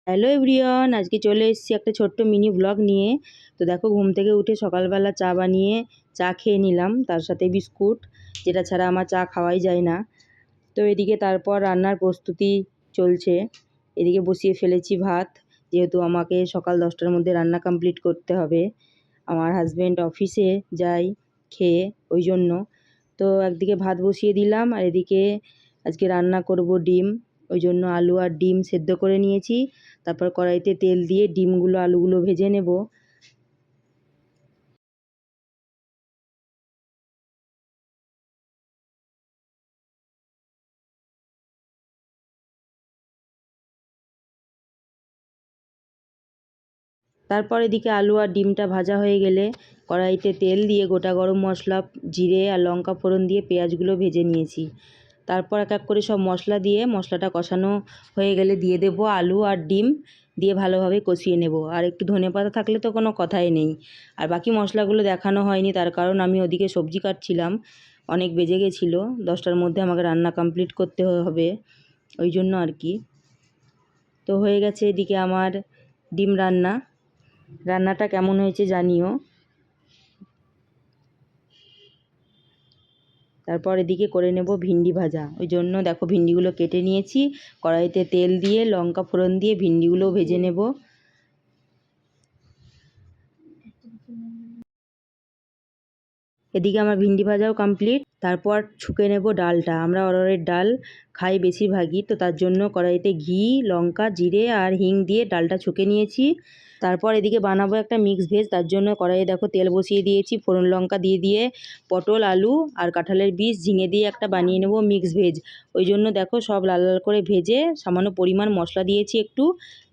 Hello everyone, আজকে চলে এসেছি একটা ছোট্ট মিনি ব্লগ নিয়ে। তো দেখো, ঘুম থেকে উঠে সকালবেলা চা বানিয়ে চা খেয়ে নিলাম, তার সাথে বিস্কুট, যেটা ছাড়া আমার চা খাওয়াই যায় না। তো এদিকে তারপর রান্নার প্রস্তুতি চলছে। এদিকে বসিয়ে ফেলেছি ভাত, যেহেতু আমাকে সকাল 10টার মধ্যে রান্না কমপ্লিট করতে হবে। আমার হাজব্যান্ড অফিসে যায় খেয়ে, ওই জন্য। তো একদিকে ভাত বসিয়ে দিলাম, আর এদিকে আজকে রান্না করব ডিম। ওই জন্য আলু আর ডিম সেদ্ধ করে নিয়েছি। তারপর কড়াইতে তেল দিয়ে ডিমগুলো আলুগুলো ভেজে নেব। তারপর এদিকে আলু আর ডিমটা ভাজা হয়ে গেলে কড়াইতে তেল দিয়ে গোটা গরম মশলা, জিরে আর লঙ্কা ফোড়ন দিয়ে পেঁয়াজগুলো ভেজে নিয়েছি। তারপর এক এক করে সব মশলা দিয়ে মশলাটা কষানো হয়ে গেলে দিয়ে দেবো আলু আর ডিম, দিয়ে ভালোভাবে কষিয়ে নেব। আর একটু ধনেপাতা থাকলে তো কোনো কথাই নেই। আর বাকি মশলাগুলো দেখানো হয়নি, তার কারণ আমি ওদিকে সবজি কাটছিলাম, অনেক বেজে গেছিলো। 10টার মধ্যে আমাকে রান্না কমপ্লিট করতে হবে, ওই জন্য আর কি। তো হয়ে গেছে এদিকে আমার ডিম রান্না। রান্নাটা কেমন হয়েছে জানিও। তারপর এদিকে করে নেব ভিন্ডি ভাজা। ওই জন্য দেখো ভিন্ডিগুলো কেটে নিয়েছি, কড়াইতে তেল দিয়ে লঙ্কা ফোড়ন দিয়ে ভিন্ডিগুলোও ভেজে নেব। এদিকে আমার ভিন্ডি ভাজাও কমপ্লিট। তারপর ছুঁকে নেব ডালটা। আমরা অরহরের ডাল খাই বেশিরভাগই, তো তার জন্য কড়াইতে ঘি, লঙ্কা, জিরে আর হিং দিয়ে ডালটা ছুঁকে নিয়েছি। তারপর এদিকে বানাবো একটা মিক্স ভেজ। তার জন্য কড়াইয়ে দেখো তেল বসিয়ে দিয়েছি, ফোড়ন লঙ্কা দিয়ে পটল, আলু আর কাঁঠালের বীজ, ঝিঙে দিয়ে একটা বানিয়ে নেব মিক্স ভেজ। ওই জন্য দেখো সব লাল লাল করে ভেজে সামান্য পরিমাণ মশলা দিয়েছি, একটু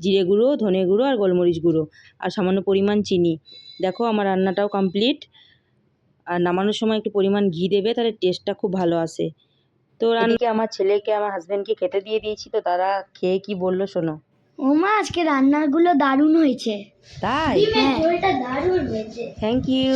জিরে গুঁড়ো, ধনে গুঁড়ো আর গোলমরিচ গুঁড়ো, আর সামান্য পরিমাণ চিনি। দেখো আমার রান্নাটাও কমপ্লিট। আর নামানোর সময় একটু পরিমাণ ঘি দেবে, তাহলে টেস্টটা খুব ভালো আসে। তো এদিকে আমার ছেলেকে, আমার হাজব্যান্ডকে খেতে দিয়ে দিয়েছি। তো তারা খেয়ে কি বললো শোনো। ও মা, আজকে রান্নাগুলো দারুণ হয়েছে। তাই? ডিমের ঝোলটা দারুণ হয়েছে। Thank you.